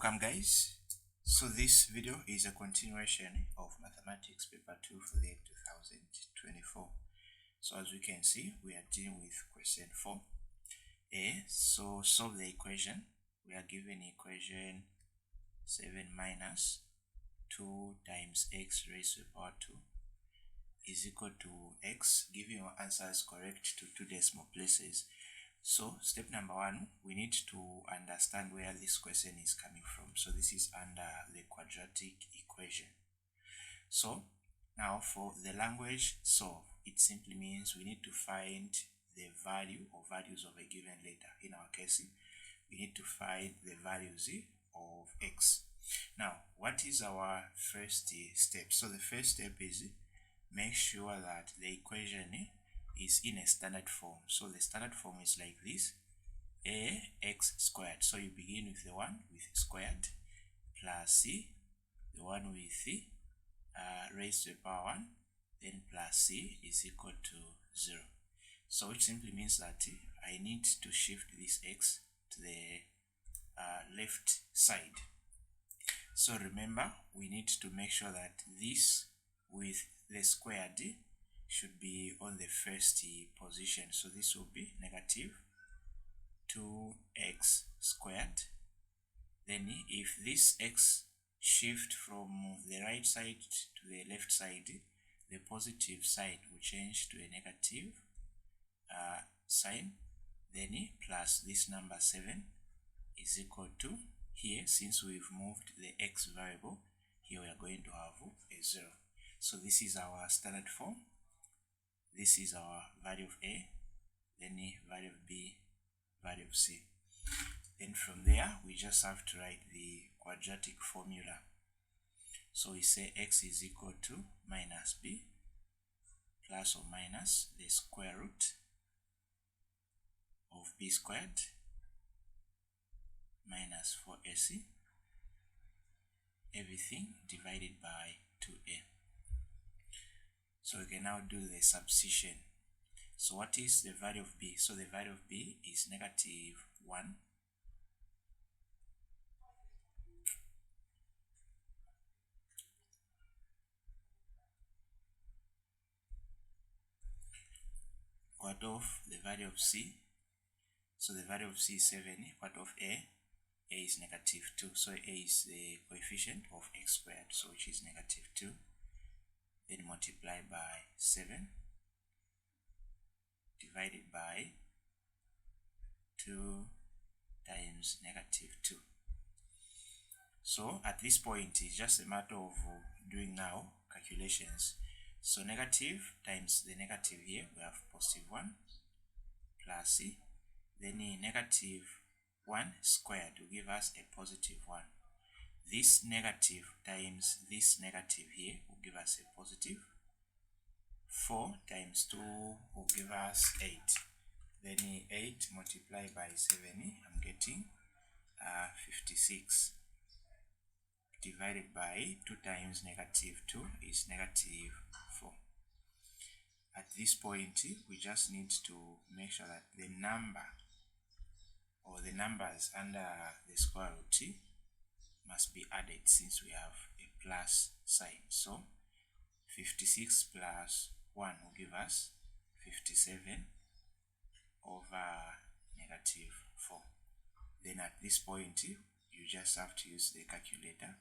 Welcome guys. So this video is a continuation of Mathematics Paper 2 for the year 2024. So as we can see, we are dealing with question 4a. So solve the equation. We are given equation 7 minus 2 times x raised to the power 2 is equal to x. Giving your answers correct to 2 decimal places. So step number 1, we need to understand where this question is coming from. So this is under the quadratic equation. So now for the language solve, it simply means we need to find the value or values of a given letter. In our case, we need to find the values of x. Now, what is our first step? So the first step is make sure that the equation is in a standard form. So the standard form is like this: ax squared. So you begin with the one with squared plus c, the one with raised to the power 1, then plus c is equal to 0. So it simply means that I need to shift this x to the left side. So remember, we need to make sure that this with the squared should be on the first position. So this will be negative 2x squared. Then if this x shift from the right side to the left side, the positive side will change to a negative sign. Then plus this number 7 is equal to, here since we've moved the x variable, here we are going to have a 0. So this is our standard form. This is our value of a, then value of b, value of c. Then from there, we just have to write the quadratic formula. So we say x is equal to minus b plus or minus the square root of b squared minus 4ac, everything divided by 2a. So we can now do the substitution. So what is the value of b? So the value of b is negative 1 part of the value of c. So the value of c is 7. Part of a is negative 2. So a is the coefficient of x squared, so which is negative 2. Then multiply by 7 divided by 2 times negative 2. So at this point, it's just a matter of doing now calculations. So negative times the negative here, we have positive 1 plus c. Then negative 1 squared will give us a positive 1. This negative times this negative here will give us a positive. 4 times 2 will give us 8. Then 8 multiplied by 7, I'm getting 56. Divided by 2 times negative 2 is negative 4. At this point, we just need to make sure that the number or the numbers under the square root must be added, since we have a plus sign. So 56 plus 1 will give us 57 over negative 4. Then at this point, you just have to use the calculator.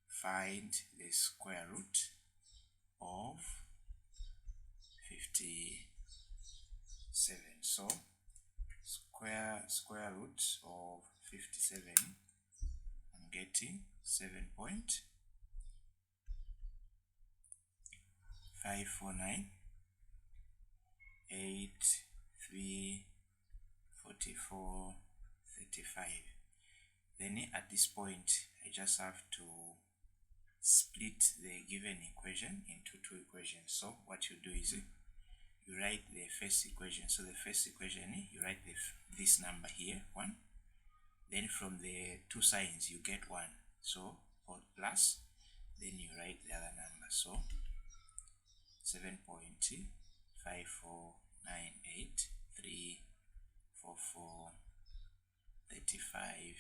Find the square root of 57. So square root of 57, I'm getting 7.5498345. Then at this point, I just have to split the given equation into two equations. So what you do is you write the first equation. So the first equation, you write this number here, 1. Then from the two signs, you get 1. So for plus, then you write the other number. So 7.549834435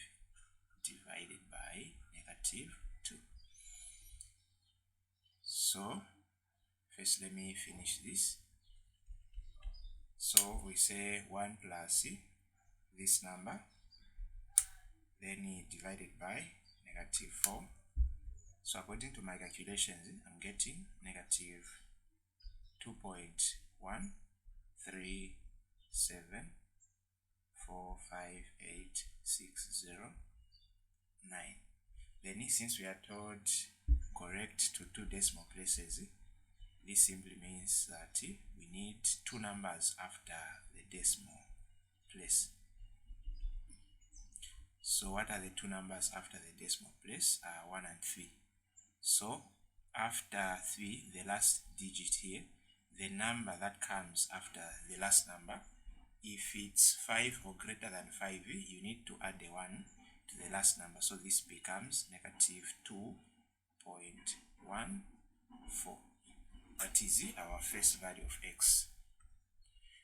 divided by negative 2. So first let me finish this. So we say 1 plus this number, then divided by negative 4. So according to my calculations, I'm getting negative 2.137458609. Then since we are told correct to 2 decimal places, this simply means that we need 2 numbers after the decimal place. So what are the 2 numbers after the decimal place? 1 and 3. So after 3, the last digit here, the number that comes after the last number, if it's 5 or greater than 5, you need to add a 1 to the last number. So this becomes negative 2.14. That is our first value of x.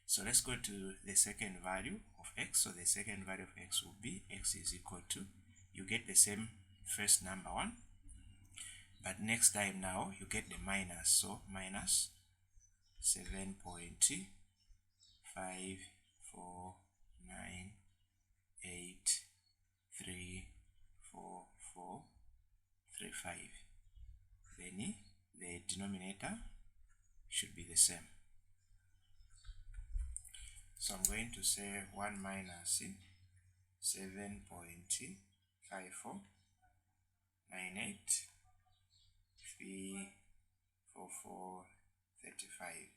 So let's go to the second value of x. So the second value of x will be x is equal to, you get the same first number 1, but next time now you get the minus. So minus 7.549834435. Then the denominator should be the same. So I'm going to say 1 minus 7.549834435.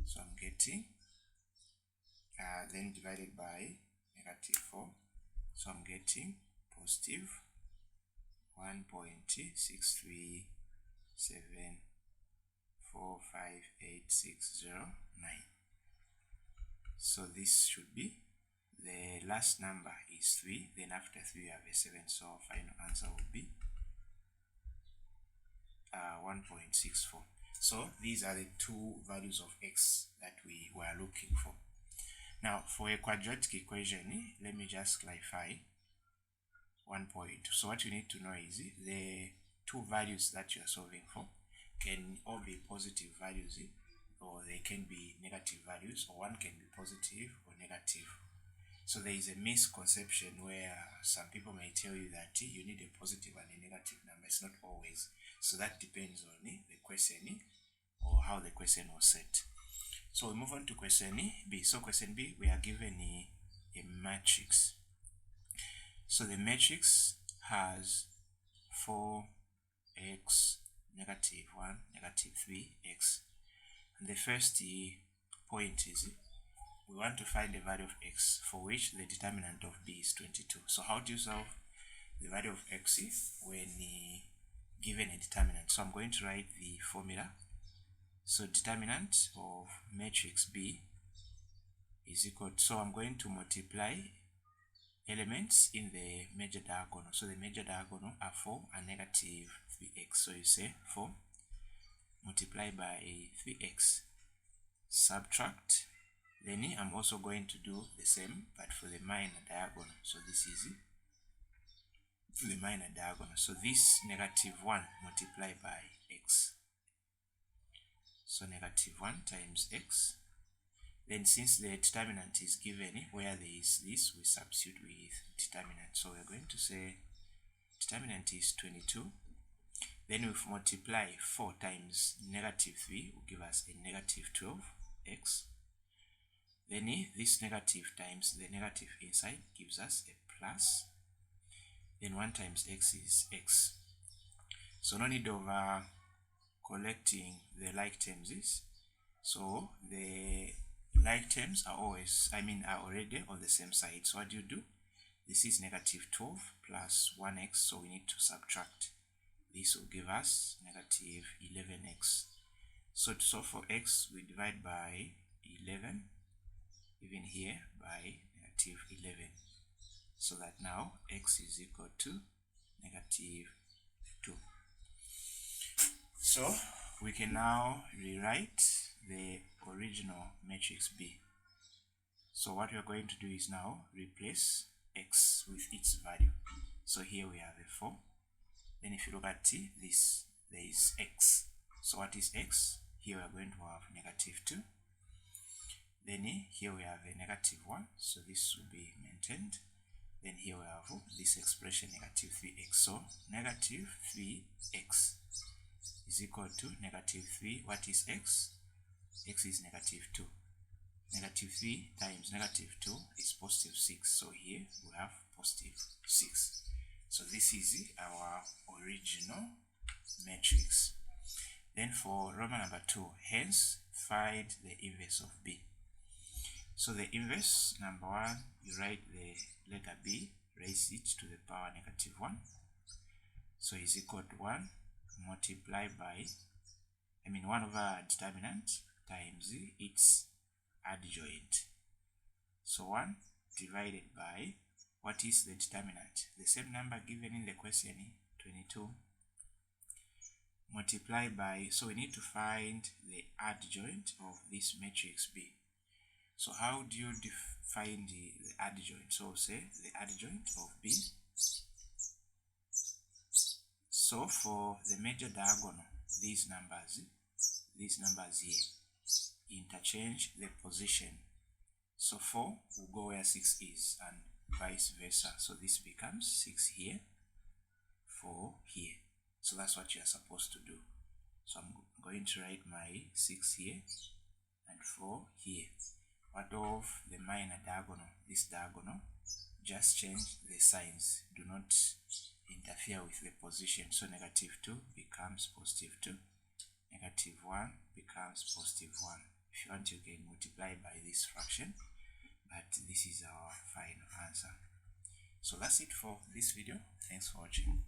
So I'm getting then divided by negative 4. So I'm getting positive 1.637458609. So this should be, the last number is 3, then after 3 we have a 7, so final answer will be 1.64. So these are the 2 values of x that we were looking for. Now for a quadratic equation, let me just clarify one point. So what you need to know is the 2 values that you are solving for can all be positive values, or they can be negative values, or one can be positive or negative. So there is a misconception where some people may tell you that you need a positive and a negative number. It's not always. So that depends on the question or how the question was set. So we move on to question B. So question B, we are given a matrix. So the matrix has 4x, negative 1, negative 3x. And the first point is we want to find the value of x for which the determinant of b is 22. So how do you solve the value of x when given a determinant? So I'm going to write the formula. So determinant of matrix B is equal to, so I'm going to multiply elements in the major diagonal. So the major diagonal are 4 and negative 3x. So you say 4 multiplied by 3x, subtract, then I'm also going to do the same but for the minor diagonal. So this is the minor diagonal. So this negative 1 multiplied by x. So negative 1 times x. Then since the determinant is given, where there is this, we substitute with determinant. So we're going to say determinant is 22. Then we multiply 4 times negative 3 will give us a negative 12x. Then this negative times the negative inside gives us a plus. Then 1 times x is x. So no need of collecting the like terms. So the like terms are always, are already on the same side. So what do you do? This is negative 12 plus 1x, so we need to subtract. This will give us negative 11x. So to solve for x, we divide by 11, even here by negative 11. So that now x is equal to negative 2. So we can now rewrite the original matrix B. So what we are going to do is now replace x with its value. So here we have a 4. Then if you look at this, there is x. So what is x? Here we are going to have negative 2. Then here we have a negative 1, so this will be maintained. Then here we have this expression negative 3x. So negative 3x is equal to negative 3. What is x? X is negative 2. Negative 3 times negative 2 is positive 6. So here we have positive 6. So this is our original matrix. Then for Roman number 2, hence find the inverse of B. So the inverse, number 1, you write the letter B, raise it to the power negative 1. So is equal to 1 multiplied by, 1 over determinant times its adjoint. So 1 divided by, what is the determinant? The same number given in the question, 22, multiplied by, so we need to find the adjoint of this matrix B. So how do you define the adjoint? So say the adjoint of B. So for the major diagonal, these numbers here, interchange the position. So 4 will go where 6 is and vice versa. So this becomes 6 here, 4 here. So that's what you are supposed to do. So I'm going to write my 6 here and 4 here. What of the minor diagonal? This diagonal, just change the signs. Do not interfere with the position. So negative 2 becomes positive 2. Negative 1 becomes positive 1. If you want, you can multiply by this fraction, but this is our final answer. So that's it for this video. Thanks for watching.